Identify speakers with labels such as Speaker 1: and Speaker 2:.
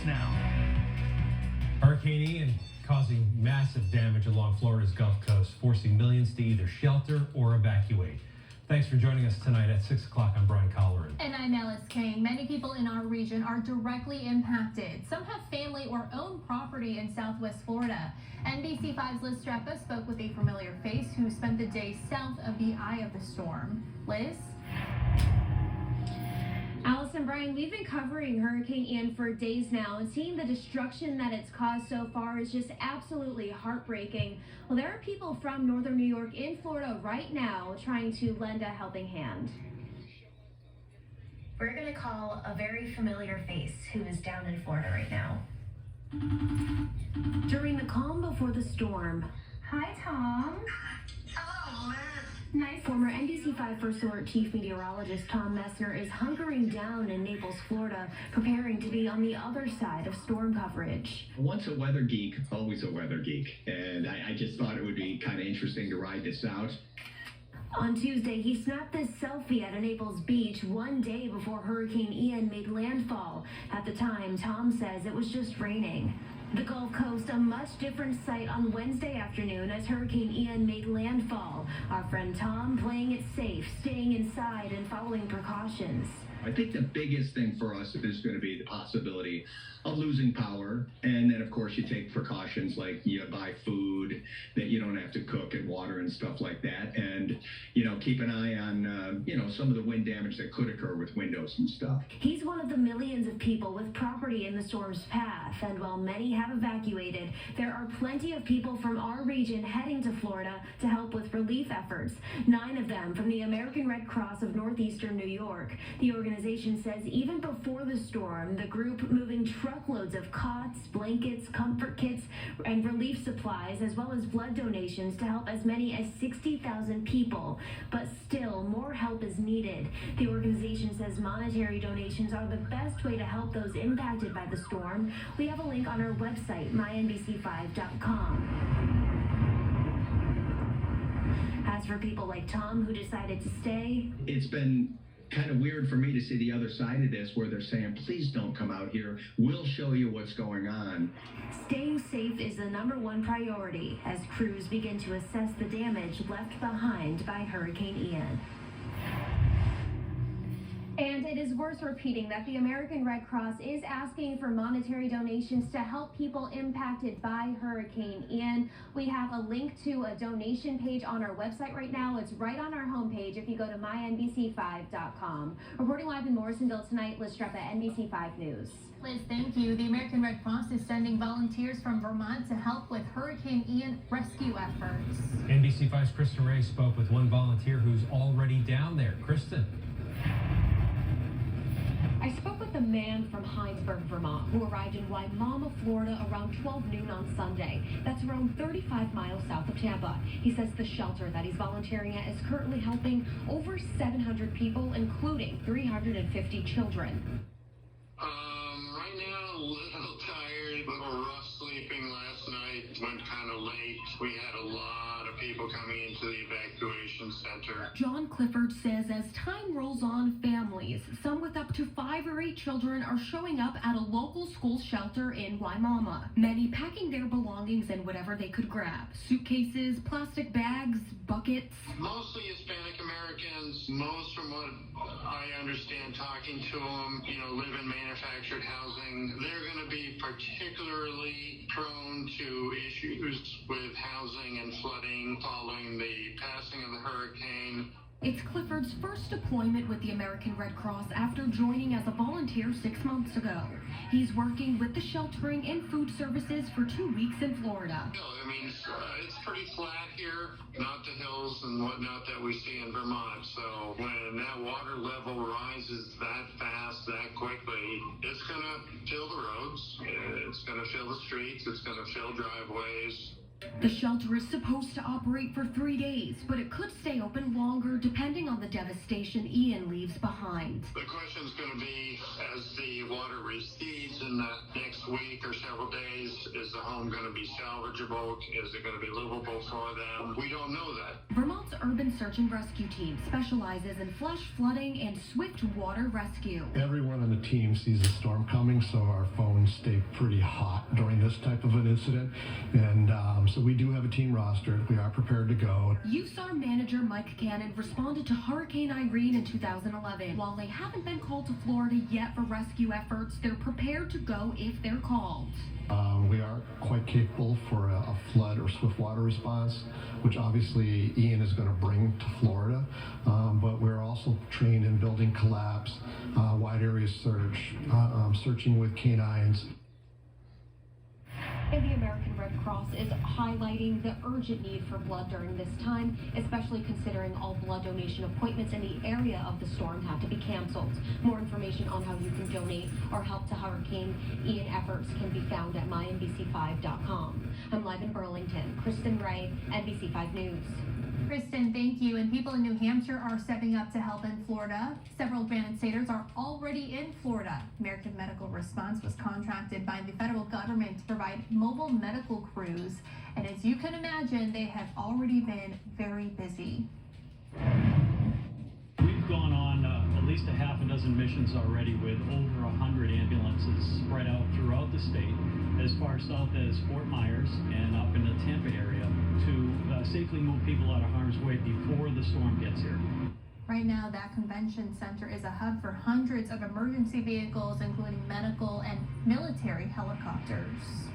Speaker 1: starts now.
Speaker 2: Hurricane Ian causing massive damage along Florida's Gulf Coast, forcing millions to either shelter or evacuate. Thanks for joining us tonight at 6 o'clock. I'm Brian Colleran.
Speaker 3: And I'm Alice King. Many people in our region are directly impacted. Some have family or own property in Southwest Florida. NBC5's Liz Strappa spoke with a familiar face who spent the day south of the eye of the storm. Liz?
Speaker 4: Alice and Brian, we've been covering Hurricane Ian for days now, and seeing the destruction that it's caused so far is just absolutely heartbreaking. Well, there are people from northern New York in Florida right now trying to lend a helping hand.
Speaker 5: We're going to call a very familiar face who is down in Florida right now.
Speaker 4: During the calm before the storm. Hi, Tom.
Speaker 6: Hello, Liz.
Speaker 4: Nice. Former NBC5 First Alert Chief Meteorologist Tom Messner is hunkering down in Naples, Florida, preparing to be on the other side of storm coverage.
Speaker 7: Once a weather geek, always a weather geek. And I just thought it would be kind of interesting to ride this out.
Speaker 4: On Tuesday, he snapped this selfie at a Naples beach one day before Hurricane Ian made landfall. At the time, Tom says it was just raining. The Gulf Coast, a much different sight on Wednesday afternoon as Hurricane Ian made landfall. Our friend Tom playing it safe, staying inside and following precautions.
Speaker 7: I think the biggest thing for us is going to be the possibility of losing power. And then, of course, you take precautions like you buy food that you don't have to cook and water and stuff like that. And, keep an eye on, some of the wind damage that could occur with windows and stuff.
Speaker 4: He's one of the millions of people with property in the storm's path. And while many have evacuated, there are plenty of people from our region heading to Florida to help with relief efforts. 9 of them from the American Red Cross of Northeastern New York. The organization says even before the storm, the group moving truckloads of cots, blankets, comfort kits, and relief supplies, as well as blood donations to help as many as 60,000 people. But still, more help is needed. The organization says monetary donations are the best way to help those impacted by the storm. We have a link on our website, mynbc5.com. As for people like Tom who decided to stay,
Speaker 7: it's been kind of weird for me to see the other side of this where they're saying, please don't come out here. We'll show you what's going on.
Speaker 4: Staying safe is the #1 priority as crews begin to assess the damage left behind by Hurricane Ian. And it is worth repeating that the American Red Cross is asking for monetary donations to help people impacted by Hurricane Ian. We have a link to a donation page on our website right now. It's right on our homepage if you go to mynbc5.com. Reporting live in Morrisonville tonight, Liz Strappa, NBC5 News.
Speaker 3: Liz, thank you. The American Red Cross is sending volunteers from Vermont to help with Hurricane Ian rescue efforts.
Speaker 2: NBC5's Kristen Ray spoke with one volunteer who's already down there. Kristen.
Speaker 4: I spoke with a man from Hinesburg, Vermont, who arrived in Wimauma, Florida around 12 noon on Sunday. That's around 35 miles south of Tampa. He says the shelter that he's volunteering at is currently helping over 700 people, including 350 children.
Speaker 6: Right now, a little tired, a little rough sleeping last night. Went kind of late. We had a lot of people coming into the evacuation center.
Speaker 4: John Clifford says as time rolls on, families, some with up to 5 or 8 children, are showing up at a local school shelter in Wimauma. Many packing their belongings in whatever they could grab. Suitcases, plastic bags, buckets.
Speaker 6: Mostly Hispanic Americans. Most, from what I understand talking to them, live in manufactured housing. They're going to be particularly prone to issues with housing and flooding following the passing of the hurricane.
Speaker 4: It's Clifford's first deployment with the American Red Cross after joining as a volunteer 6 months ago. He's working with the sheltering and food services for 2 weeks in Florida.
Speaker 6: It's pretty flat here, not the hills and whatnot that we see in Vermont. So when that water level rises that fast, that quickly, it's going to fill the roads, it's going to fill the streets, it's going to fill driveways.
Speaker 4: The shelter is supposed to operate for 3 days, but it could stay open longer depending on the devastation Ian leaves behind.
Speaker 6: The question is going to be, as as the water recedes in the next week or several days, is the home going to be salvageable? Is it going to be livable for them? We don't know that.
Speaker 4: Vermont's Urban Search and Rescue Team specializes in flash flooding and swift water rescue.
Speaker 1: Everyone on the team sees a storm coming, so our phones stay pretty hot during this type of an incident. And so we do have a team roster. We are prepared to go.
Speaker 4: USAR manager Mike Cannon responded to Hurricane Irene in 2011. While they haven't been called to Florida yet for rescue efforts, they're prepared to go if they're called.
Speaker 1: We are quite capable for a flood or swift water response, which obviously Ian is going to bring to Florida. But we're also trained in building collapse, wide area search, searching with canines.
Speaker 4: And the American Red Cross is highlighting the urgent need for blood during this time, especially considering all blood donation appointments in the area of the storm had to be canceled. More information on how you can donate or help to Hurricane Ian efforts can be found at mynbc5.com. I'm live in Burlington. Kristen Ray, NBC5 News.
Speaker 3: Kristen, thank you. And people in New Hampshire are stepping up to help in Florida. Several Granite Staters are already in Florida. American Medical Response was contracted by the federal government to provide mobile medical crews. And as you can imagine, they have already been very busy.
Speaker 8: We've gone on at least a half a dozen missions already with over 100 ambulances spread out throughout the state, as far south as Fort Myers and up in the Tampa area, to safely move people out of harm's way before the storm gets here.
Speaker 3: Right now, that convention center is a hub for hundreds of emergency vehicles, including medical and military helicopters.